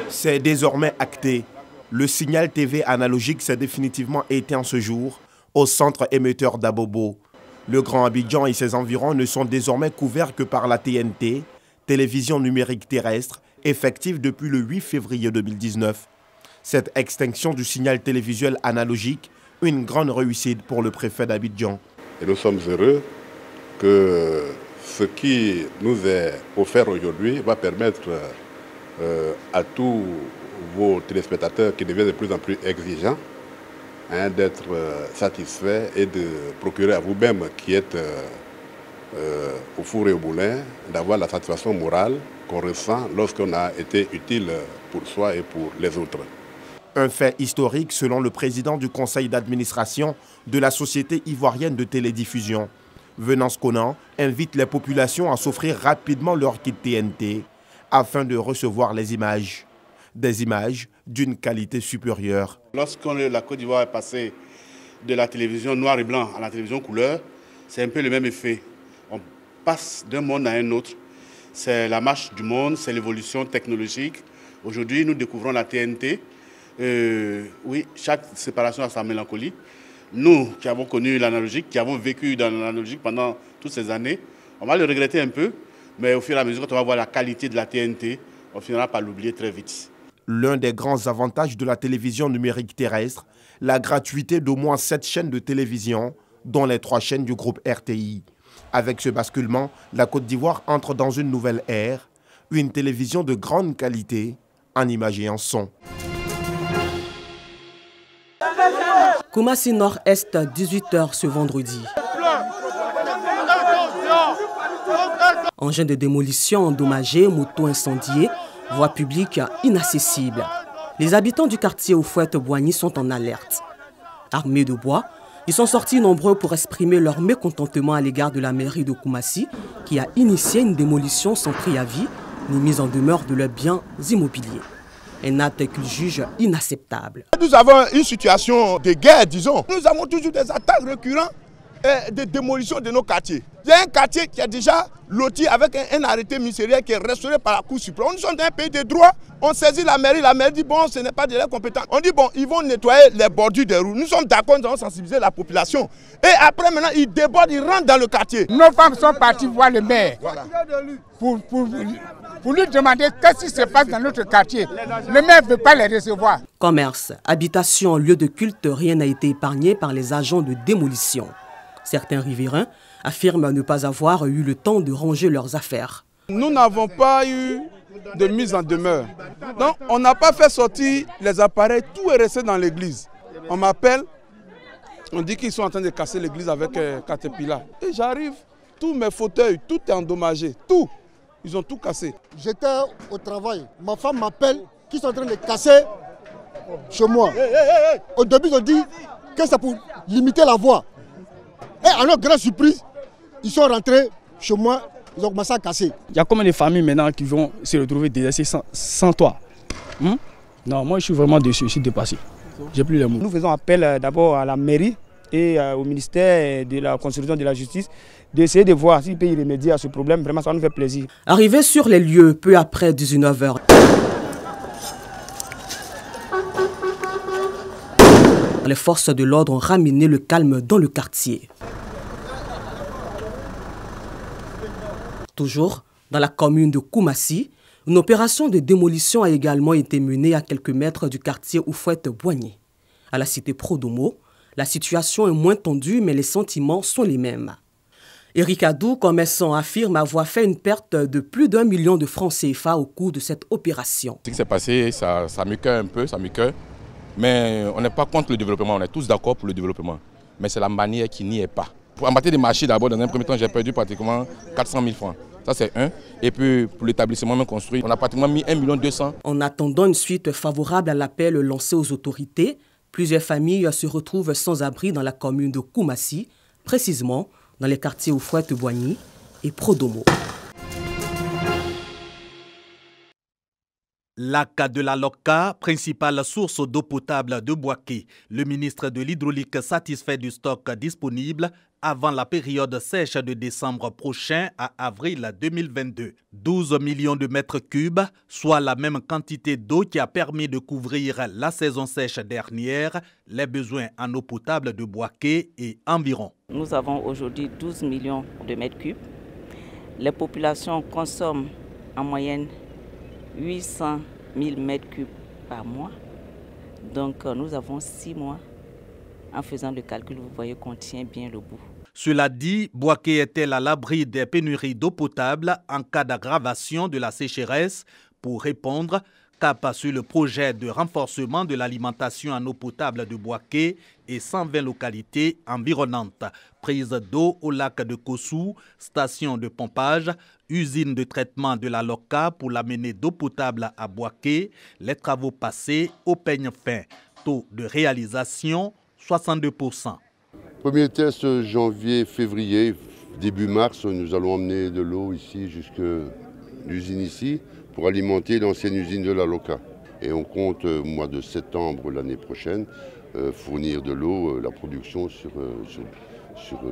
C'est désormais acté. Le signal TV analogique s'est définitivement éteint ce jour au centre émetteur d'Abobo. Le Grand Abidjan et ses environs ne sont désormais couverts que par la TNT, télévision numérique terrestre, effective depuis le 8 février 2019. Cette extinction du signal télévisuel analogique, une grande réussite pour le préfet d'Abidjan. Et nous sommes heureux que ce qui nous est offert aujourd'hui va permettre à tous vos téléspectateurs qui deviennent de plus en plus exigeants d'être satisfaits et de procurer à vous-même qui êtes au four et au moulin, d'avoir la satisfaction morale qu'on ressent lorsqu'on a été utile pour soi et pour les autres. Un fait historique selon le président du conseil d'administration de la Société ivoirienne de télédiffusion. Venance Conan invite les populations à s'offrir rapidement leur kit TNT afin de recevoir les images. Des images d'une qualité supérieure. Lorsque la Côte d'Ivoire est passée de la télévision noir et blanc à la télévision couleur, c'est un peu le même effet. On passe d'un monde à un autre. C'est la marche du monde, c'est l'évolution technologique. Aujourd'hui, nous découvrons la TNT. Oui, chaque séparation a sa mélancolie. Nous qui avons connu l'analogique, qui avons vécu dans l'analogique pendant toutes ces années, on va le regretter un peu, mais au fur et à mesure, quand on va voir la qualité de la TNT, on finira par l'oublier très vite. L'un des grands avantages de la télévision numérique terrestre, la gratuité d'au moins 7 chaînes de télévision, dont les 3 chaînes du groupe RTI. Avec ce basculement, la Côte d'Ivoire entre dans une nouvelle ère, une télévision de grande qualité, en images et en son. Koumassi Nord-Est, 18h ce vendredi. Engins de démolition endommagés, motos incendiées, voies publiques inaccessibles. Les habitants du quartier Oufouette-Boigny sont en alerte. Armés de bois, ils sont sortis nombreux pour exprimer leur mécontentement à l'égard de la mairie de Koumassi qui a initié une démolition sans préavis ni mise en demeure de leurs biens immobiliers. Un acte qu'ils jugent inacceptable. Nous avons une situation de guerre, disons. Nous avons toujours des attaques récurrentes et des démolitions de nos quartiers. Il y a un quartier qui est déjà loti avec un arrêté ministériel qui est restauré par la Cour suprême. Nous sommes dans un pays de droit. On saisit la mairie dit bon, ce n'est pas de leur compétence. On dit bon, ils vont nettoyer les bordures des rues. Nous sommes d'accord, nous allons sensibiliser la population. Et après maintenant, ils débordent, ils rentrent dans le quartier. Nos femmes sont parties voir le maire pour lui demander qu'est-ce qui se passe dans notre quartier. Le maire ne veut pas les recevoir. Commerce, habitation, lieu de culte, rien n'a été épargné par les agents de démolition. Certains riverains affirment ne pas avoir eu le temps de ranger leurs affaires. Nous n'avons pas eu de mise en demeure. Donc on n'a pas fait sortir les appareils, tout est resté dans l'église. On m'appelle, on dit qu'ils sont en train de casser l'église avec Caterpillar. Et j'arrive, tous mes fauteuils, tout est endommagé, tout. Ils ont tout cassé. J'étais au travail, ma femme m'appelle, qu'ils sont en train de casser chez moi. Au début, ils ont dit que c'est pour limiter la voix. Et à notre grande surprise, ils sont rentrés chez moi, ils ont commencé à casser. Il y a combien de familles maintenant qui vont se retrouver délaissées sans toit? Non, moi je suis vraiment déçu, je suis dépassé. J'ai plus les mots. Nous faisons appel d'abord à la mairie et au ministère de la Constitution de la Justice d'essayer de voir s'il peut y remédier à ce problème. Vraiment, ça nous fait plaisir. Arrivé sur les lieux peu après 19h. Les forces de l'ordre ont ramené le calme dans le quartier. Toujours dans la commune de Koumassi, une opération de démolition a également été menée à quelques mètres du quartier Oufouette-Boigny. À la cité Prodomo, la situation est moins tendue, mais les sentiments sont les mêmes. Eric Adou, commerçant, affirme avoir fait une perte de plus d'1 million de francs CFA au cours de cette opération. Ce qui s'est passé, ça m'écoeure un peu, ça m'écoeure. Mais on n'est pas contre le développement, on est tous d'accord pour le développement. Mais c'est la manière qui n'y est pas. En matière de marché, d'abord, dans un premier temps, j'ai perdu pratiquement 400 000 francs. Ça, c'est un. Et puis, pour l'établissement même construit, on a pratiquement mis 1 200 000. En attendant une suite favorable à l'appel lancé aux autorités, plusieurs familles se retrouvent sans abri dans la commune de Koumassi, précisément dans les quartiers Oufouette-Boigny et Prodomo. Lac de la Loca, principale source d'eau potable de Bouaké. Le ministre de l'Hydraulique satisfait du stock disponible avant la période sèche de décembre prochain à avril 2022. 12 millions de mètres cubes, soit la même quantité d'eau qui a permis de couvrir la saison sèche dernière, les besoins en eau potable de Bouaké et environ. Nous avons aujourd'hui 12 millions de mètres cubes. Les populations consomment en moyenne 800 000 mètres cubes par mois. Donc nous avons 6 mois. En faisant le calcul, vous voyez qu'on tient bien le bout. Cela dit, Bouaké est-elle à l'abri des pénuries d'eau potable en cas d'aggravation de la sécheresse? Pour répondre, cap sur le projet de renforcement de l'alimentation en eau potable de Bouaké et 120 localités environnantes. Prise d'eau au lac de Kossou, station de pompage, usine de traitement de la Loca pour l'amener d'eau potable à Bouaké. Les travaux passés au peigne fin. Taux de réalisation 62%. Premier test janvier-février, début mars, nous allons emmener de l'eau ici jusqu'à l'usine ici pour alimenter l'ancienne usine de la Loca. Et on compte au mois de septembre l'année prochaine fournir de l'eau, la production sur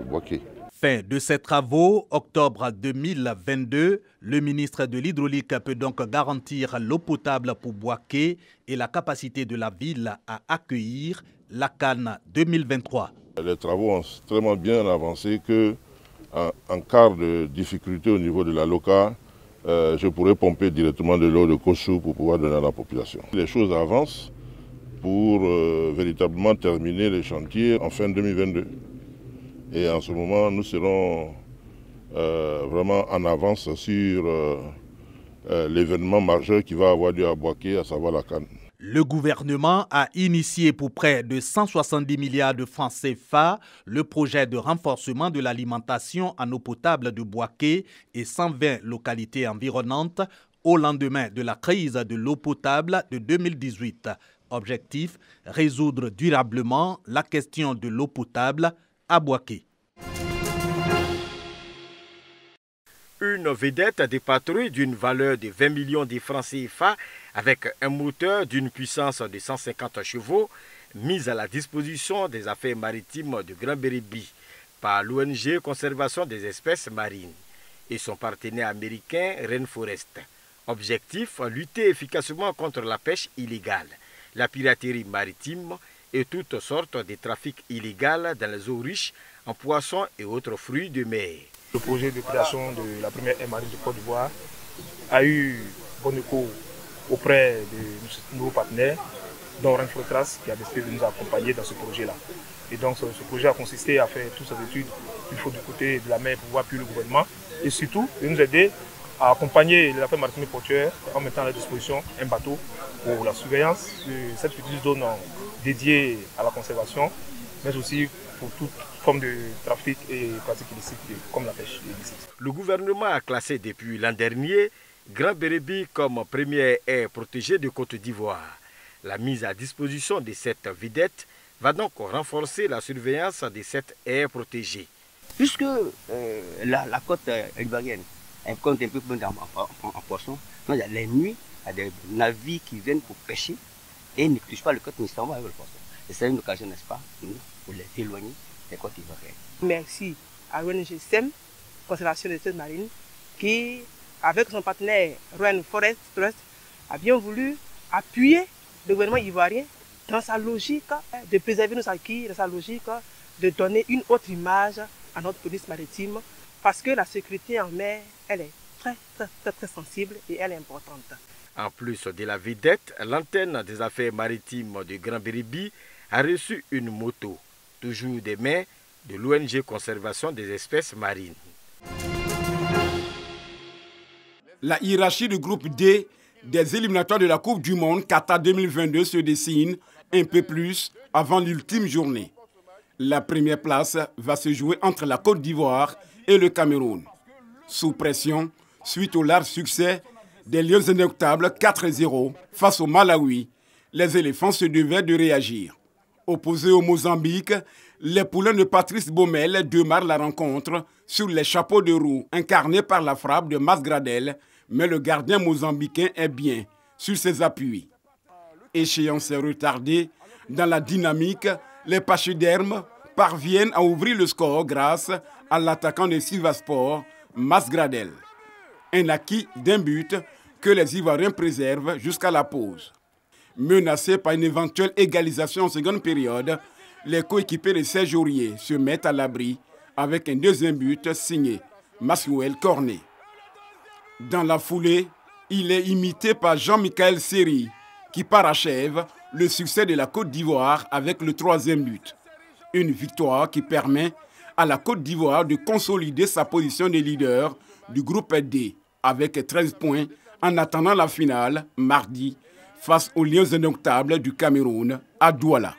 Bouaké. Fin de ces travaux, octobre 2022, le ministre de l'Hydraulique peut donc garantir l'eau potable pour Bouaké et la capacité de la ville à accueillir la CAN 2023. Les travaux ont tellement bien avancé qu'en cas de difficulté au niveau de la Loca, je pourrais pomper directement de l'eau de Kossou pour pouvoir donner à la population. Les choses avancent pour véritablement terminer les chantiers en fin 2022. Et en ce moment, nous serons vraiment en avance sur l'événement majeur qui va avoir lieu à Bouaké, à savoir la CAN. Le gouvernement a initié pour près de 170 milliards de francs CFA le projet de renforcement de l'alimentation en eau potable de Bouaké et 120 localités environnantes au lendemain de la crise de l'eau potable de 2018. Objectif, résoudre durablement la question de l'eau potable à Bouaké. Une vedette des patrouilles d'une valeur de 20 millions de francs CFA avec un moteur d'une puissance de 150 chevaux mise à la disposition des affaires maritimes de Grand Bérébi par l'ONG Conservation des espèces marines et son partenaire américain Rainforest. Objectif, lutter efficacement contre la pêche illégale, la piraterie maritime et toutes sortes de trafics illégaux dans les eaux riches en poissons et autres fruits de mer. Le projet de création de la première aire marine de Côte d'Ivoire a eu bon écho auprès de nos partenaires, dont Rainforest qui a décidé de nous accompagner dans ce projet-là. Et donc ce projet a consisté à faire toutes ces études qu'il faut du côté de la mer pour pouvoir appuyer le gouvernement et surtout de nous aider à accompagner les affaires maritimes et portuaires en mettant à la disposition un bateau pour la surveillance de cette petite zone dédiée à la conservation, mais aussi pour toute forme de trafic et pratiques illicites comme la pêche illicite. Le gouvernement a classé depuis l'an dernier Grand Bérébi comme première aire protégée de Côte d'Ivoire. La mise à disposition de cette vedette va donc renforcer la surveillance de cette aire protégée. Puisque la côte ivoirienne compte un peu en poisson, donc il y a les nuits, il y a des navires qui viennent pour pêcher et ne touchent pas le côte, mais ils s'en vont avec le poisson. Et c'est une occasion, n'est-ce pas, pour les éloigner des côtes ivoiriennes. Merci à l'ONG SEM, Conservation des espèces marines, qui, avec son partenaire Rainforest, a bien voulu appuyer le gouvernement ivoirien dans sa logique de préserver nos acquis, dans sa logique de donner une autre image à notre police maritime, parce que la sécurité en mer, elle est très sensible et elle est importante. En plus de la vedette, l'antenne des affaires maritimes de Grand Bérébi a reçu une moto, toujours des mains de l'ONG Conservation des espèces marines. La hiérarchie du groupe D des éliminatoires de la Coupe du Monde Qatar 2022 se dessine un peu plus avant l'ultime journée. La première place va se jouer entre la Côte d'Ivoire et le Cameroun. Sous pression, suite au large succès des Lions indéoctables 4-0 face au Malawi, les éléphants se devaient de réagir. Opposés au Mozambique, les poulains de Patrice Baumel démarrent la rencontre sur les chapeaux de roue incarnés par la frappe de Mas Gradel, mais le gardien mozambicain est bien, sur ses appuis. Échéance retardée, dans la dynamique, les pachydermes parviennent à ouvrir le score grâce à l'attaquant de Sivaspor, Masgradel. Un acquis d'un but que les Ivoiriens préservent jusqu'à la pause. Menacés par une éventuelle égalisation en seconde période, les coéquipiers de Serge Aurier se mettent à l'abri avec un deuxième but signé Maxwell Cornet. Dans la foulée, il est imité par Jean-Michel Seri, qui parachève le succès de la Côte d'Ivoire avec le troisième but. Une victoire qui permet à la Côte d'Ivoire de consolider sa position de leader du groupe D avec 13 points en attendant la finale mardi face aux Lions indomptables du Cameroun à Douala.